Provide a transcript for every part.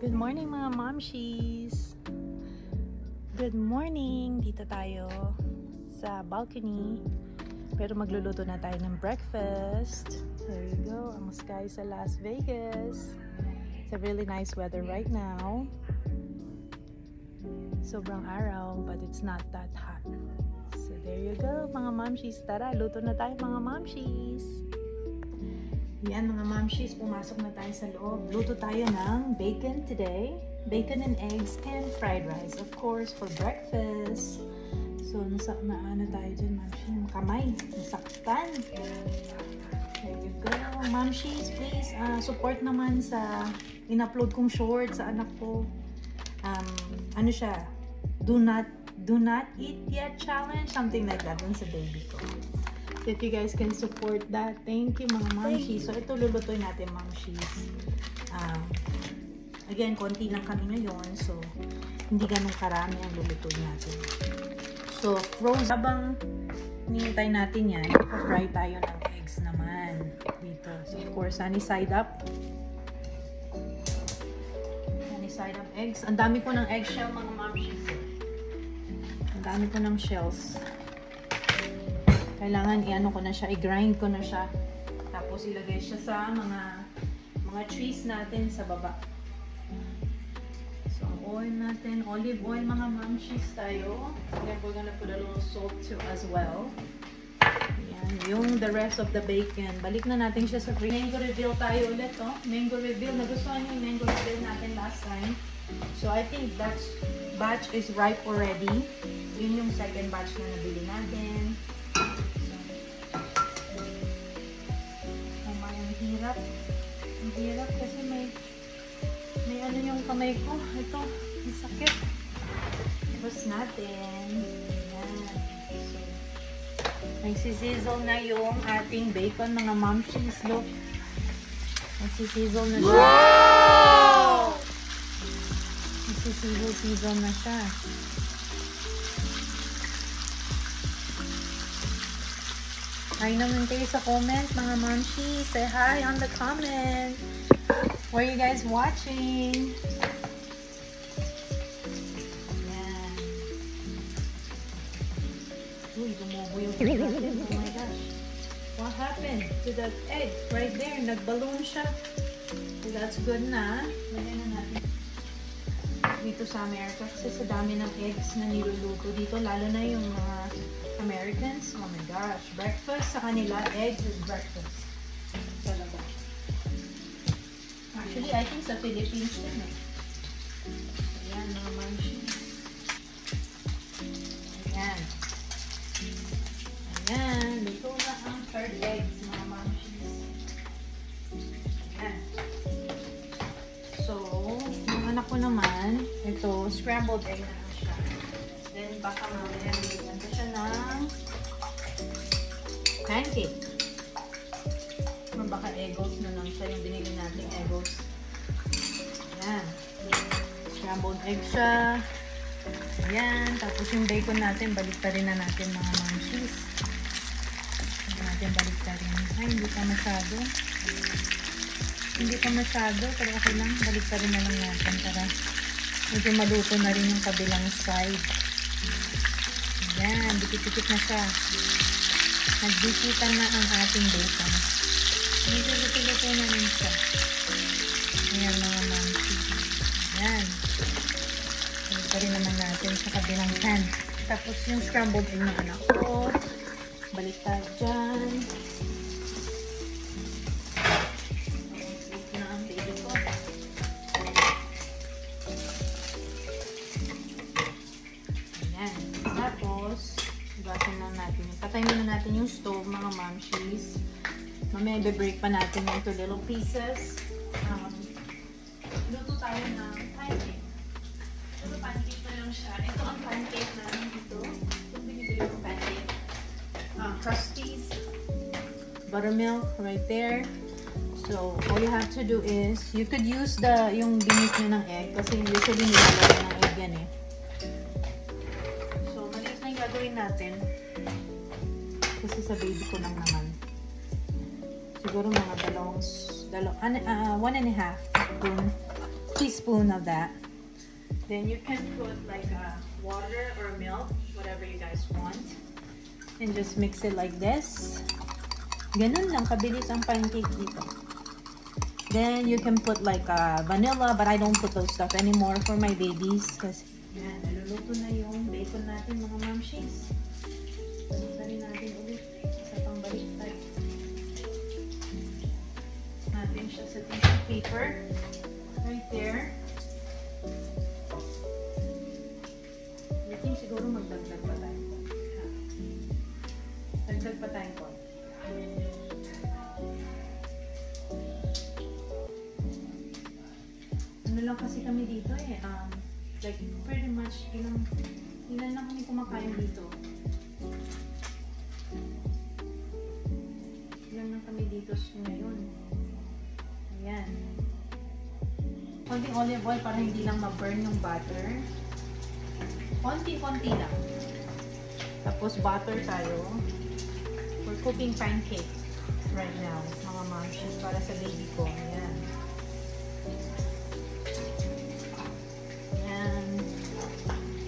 Good morning mga momshies! Good morning! Dito tayo sa balcony. Pero magluluto na tayo ng breakfast. There you go, ang sky sa Las Vegas. It's a really nice weather right now. Sobrang araw, but it's not that hot. So there you go mga momshies. Tara, luto na tayo mga momshies! Yan mga momshies, pumasok na tayo sa loob. Luto tayo ng bacon today. Bacon and eggs and fried rice. Of course, for breakfast. So, ano tayo dyan, momshies? Kamay. Nasaktan. There you go. Momshies, please support naman sa in-upload kong short sa anak ko. Ano siya? Do not eat yet challenge. Something like that dun sa baby ko. If you guys can support that, thank you mga momshies. So ito lulutuin natin momshies. Again, konti lang kami ngayon, so hindi ganun karami ang lulutuin natin. So frozen, habang hinihintay natin yan, fry tayo ng eggs naman dito. So of course, sunny side up. Sunny side up eggs. Ang dami ko ng eggshell mga momshies. Ang dami ko ng shells. Kailangan i-ano ko na siya, i-grind ko na siya. Tapos ilagay siya sa mga trees natin sa baba. So oil natin, olive oil mga momshies tayo. Then we're gonna put a little salt too as well. Ayan, yung the rest of the bacon. Balik na natin siya sa fridge. Mango reveal tayo ulit, oh. Mango reveal. Nagustuhan yung mango reveal natin last time. So I think that batch is ripe already. Yun yung second batch na nabili natin. Ang hirap kasi may ano yung kamay ko. Ito, may sakit. Tapos natin. Ayan. So, nagsisizzle na yung ating bacon, mga momshies. Look. Nagsisizzle na siya. Wow! Nagsisizzle na siya. Hi naman kayo sa comment, mga momshies. Say hi on the comment. Where are you guys watching? Yan. Uy, gumubo yung egg natin. Oh my gosh. What happened to that egg? Right there, nag-balloon siya. So that's good na. Lagyan na natin dito sa America. Kasi sa dami ng eggs na niluluto dito, lalo na yung mga Americans, oh my gosh, breakfast sa kanila, eggs is breakfast. Talaga. Actually, I think sa Philippines din eh. Ayan, mga momshies. Ayan. Ayan, luto na ang third eggs, mga momshies. Ayan. So, yung anak ko naman, ito, scrambled egg na lang siya. Then, baka mamaya nilagyan ko siya ng pancake. Or baka egos na lang siya yung binili natin egos. Ayan. Scrambled egg siya. Ayan. Tapos yung bacon natin, baliktarin na natin mga momshies. Hindi natin baliktarin. Ay, hindi pa masyado. Hindi pa masyado, pero okay lang. Baliktarin na lang natin para medyo maluto na rin yung kabilang side. Ayan, dikit-dikit na siya. Nagdikitan na ang ating bacon. Medyo luto-luto na rin siya. Ayan mga momshies. Ayan. Ito rin naman natin sa kabilang pan. Tapos yung scrambled egg ng anak ko. Balik tayo dyan. Ito na ang baby ko. Ayan. Tapos, ibasin lang natin. Patay muna natin yung stove, mga momshies. Mamaya i-break pa natin into little pieces. Luto tayo ng pancake. Ito pancake na lang siya. Ito ang pancake namin dito. Ito binibili ko pancake. Crusties. Buttermilk right there. So, all you have to do is, you could use yung binis nyo ng egg kasi usually nilalagay ng egg yan eh. So, maliit na yung gagawin natin. Kasi sa baby ko lang naman. Siguro mga 1.5 spoon teaspoon of that. Then you can put like water or milk, whatever you guys want. And just mix it like this. Ganun lang, kabilis ang pancake dito. Then you can put like vanilla, but I don't put those stuff anymore for my babies. Kasi yan, naluluto na yung bacon natin mga mamshies. Balik natin ulit sa pangbaliktad. Natin siya sa tissue paper. Right there. I think siguro magdagdag pa tayo. Dagdag pa tayo po. Ano lang kasi kami dito eh. Like pretty much ilan lang kami kumakain dito. Ilan lang kami dito ngayon. Ayan. Konting olive oil para hindi lang ma-burn yung butter. Konti-konti lang. Tapos butter tayo. We're cooking pancake right now, mga mamshies, para sa baby ko. Ayan. Ayan.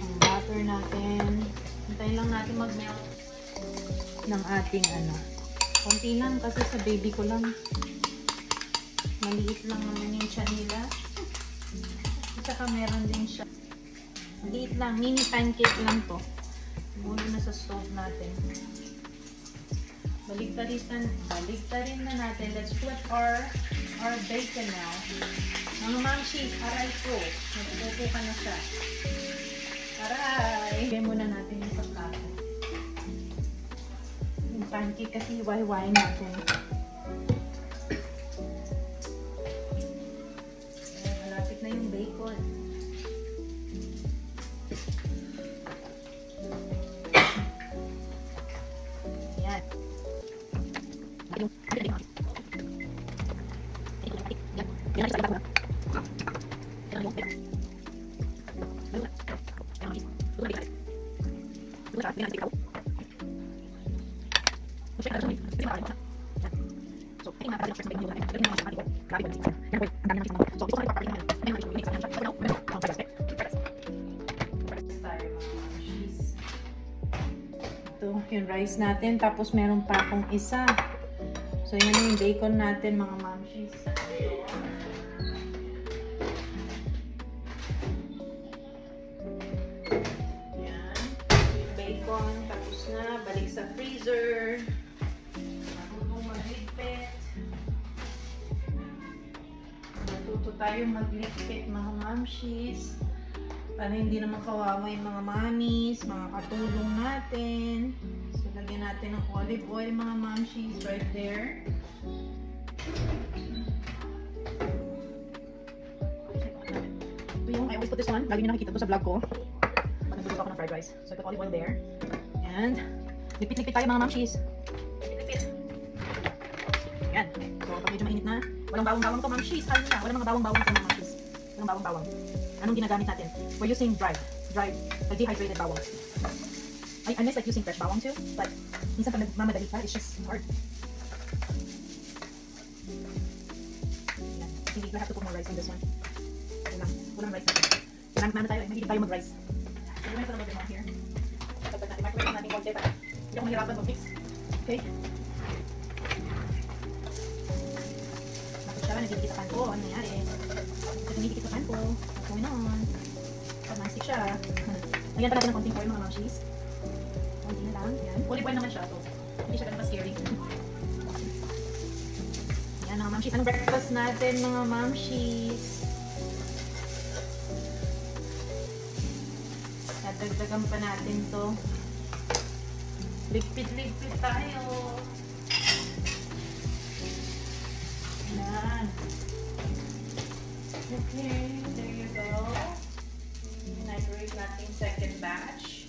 Ang butter natin. Hintayin lang natin mag-melt ng ating konti lang kasi sa baby ko lang. Maliit lang naman yung tiyan nila. At saka meron din siya. Maliit lang. Mini pancake lang to. Muna na sa stove natin. Baligtarin na natin. Let's put our bacon now. Mga mamshies, aray ko. Nagpupo ka na siya. Aray! Bigyan muna natin yung pagkain. Yung pancake kasi iwai-wai natin. Malapit na yung bacon. Ayan. Ito yung rice natin, tapos meron pa akong isa. So yan yung bacon natin mga mamshies. Yan. Yung bacon, tapos na. Balik sa freezer. Matutong magligpit. Matuto tayo magligpit mga mamshies. Para hindi naman kawawa yung mga mamis, mga katulong natin. So, lagyan natin ng olive oil mga mamshies right there. Ito yung, I always put this one. Lagi nyo nakikita ito sa vlog ko. Pag nagluto ako ng fried rice. So, I put olive oil there. And, lipit-lipit tayo mga mamshies. Lipit-lipit. Yan. So, pag medyo mainit na, walang bawang-bawang to mamshies. Halin na. Walang mga bawang-bawang to mga mamshies. Walang bawang-bawang. Anong ginagamit natin? We're using dry, like dehydrated bawang. I miss like using fresh bawang too, but minsan pag nagmamadali ka, it's just hard. Yan. Hindi, we have to put more rice on this one. Walang rice natin. Marami tayo, mahilig tayo mag-rice. So, we're gonna put it on here. Pagkat natin, microwave natin konti para hindi ako mahirapan mag-mix. Okay? Bakit siya, nagdidikit sa pan ko. Ano nangyari? Kasi nagdidikit sa pan ko. What's going on? Pag-mastic siya. Lagyan pa natin ng konting oil mga mamshies. Konti na lang. Yan. Olive oil naman siya. So, hindi siya ganun pa-scary. Yan mga mamshies. Anong breakfast natin mga mamshies? Dagdagan pa natin to. Ligpit-ligpit tayo. Yan. Okay, there you go. Microwave natin second batch.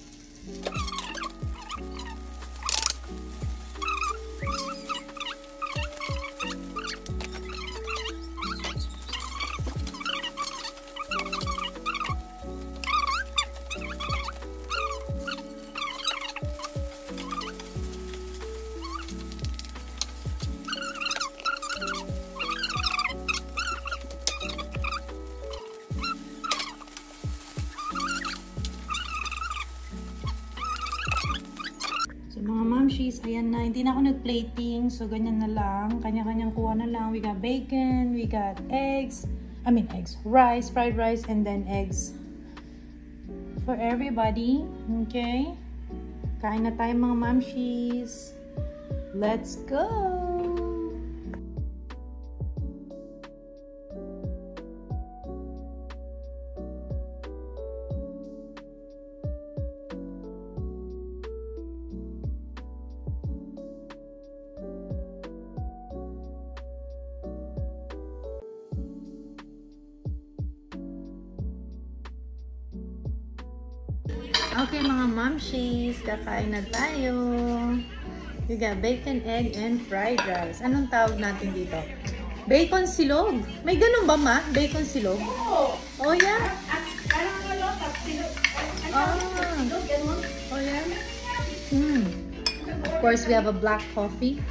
mamshies, ayan na. Hindi na ako nag-plating. So, ganyan na lang. Kanya-kanyang kuha na lang. We got bacon. We got eggs. Rice, fried rice, and then eggs. For everybody. Okay? Kain na tayo mga mamshies. Let's go! Okay mga mamshies, kakain na tayo. We got bacon, egg, and fried rice. Anong tawag natin dito? Bacon silog. May ganun ba ma? Bacon silog? Oo. Oh yeah? Oh yeah? Of course, we have a black coffee.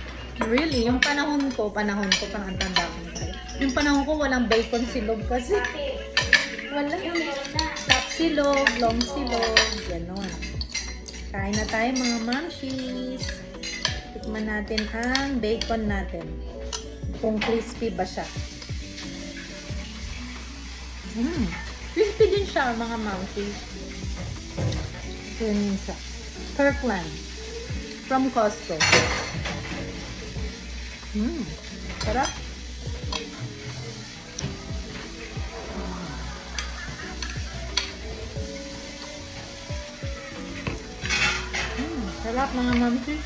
Really? Yung panahon ko, parang ang tanda ko. Yung panahon ko, walang bacon silog kasi. Wala. Top silog, long silog, gano'n. Kain na tayo mga mamshies. Tikman natin ang bacon natin. Kung crispy ba siya. Crispy din siya mga mamshies. Ito yun siya. Kirkland. From Costco. Sarap. Sarap mga mamshies.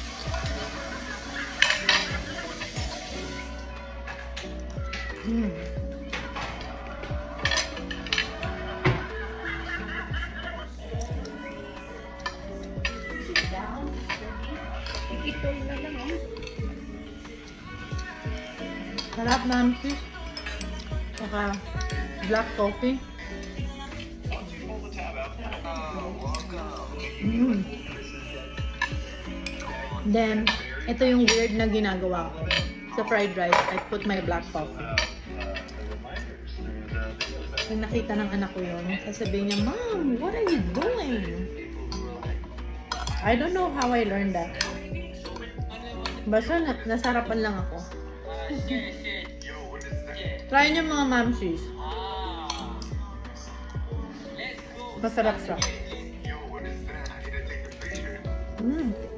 Sarap mamshies. Saka black coffee. Then, ito yung weird na ginagawa ko. Sa fried rice, I put my black coffee. Pag nakita ng anak ko yun, sasabihin niya, Mom, what are you doing? I don't know how I learned that. Basta nasarapan lang ako. Try niyo mga mamshies. Masarap siya.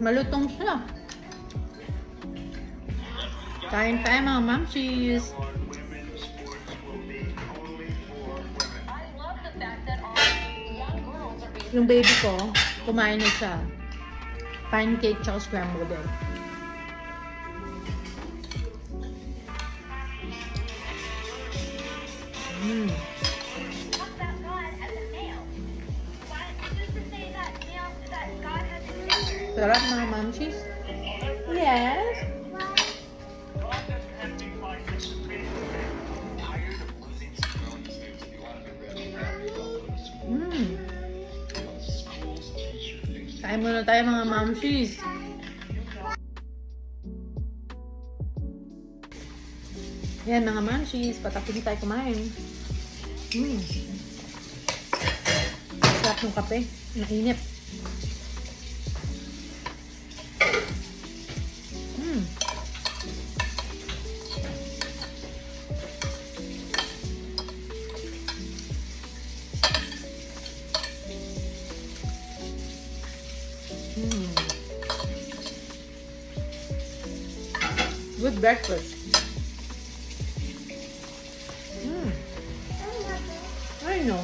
Malutong siya. Kain tayo mga mamshies. Yung baby ko, kumain na siya. Pancake tsaka scrambled egg. Sarap mga mamshies? Yes. Kain muna tayo mga mamshies. Yan mga mamshies, patapos tayo kumain. Sarap ng kape, mainit. Good breakfast. I know.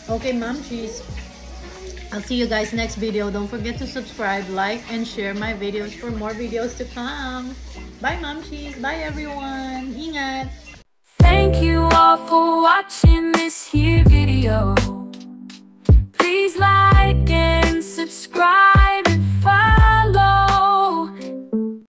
Okay, mamshies. I'll see you guys next video. Don't forget to subscribe, like, and share my videos for more videos to come. Bye, mamshies. Bye, everyone. Ingat. Thank you all for watching this here video. Please like and subscribe.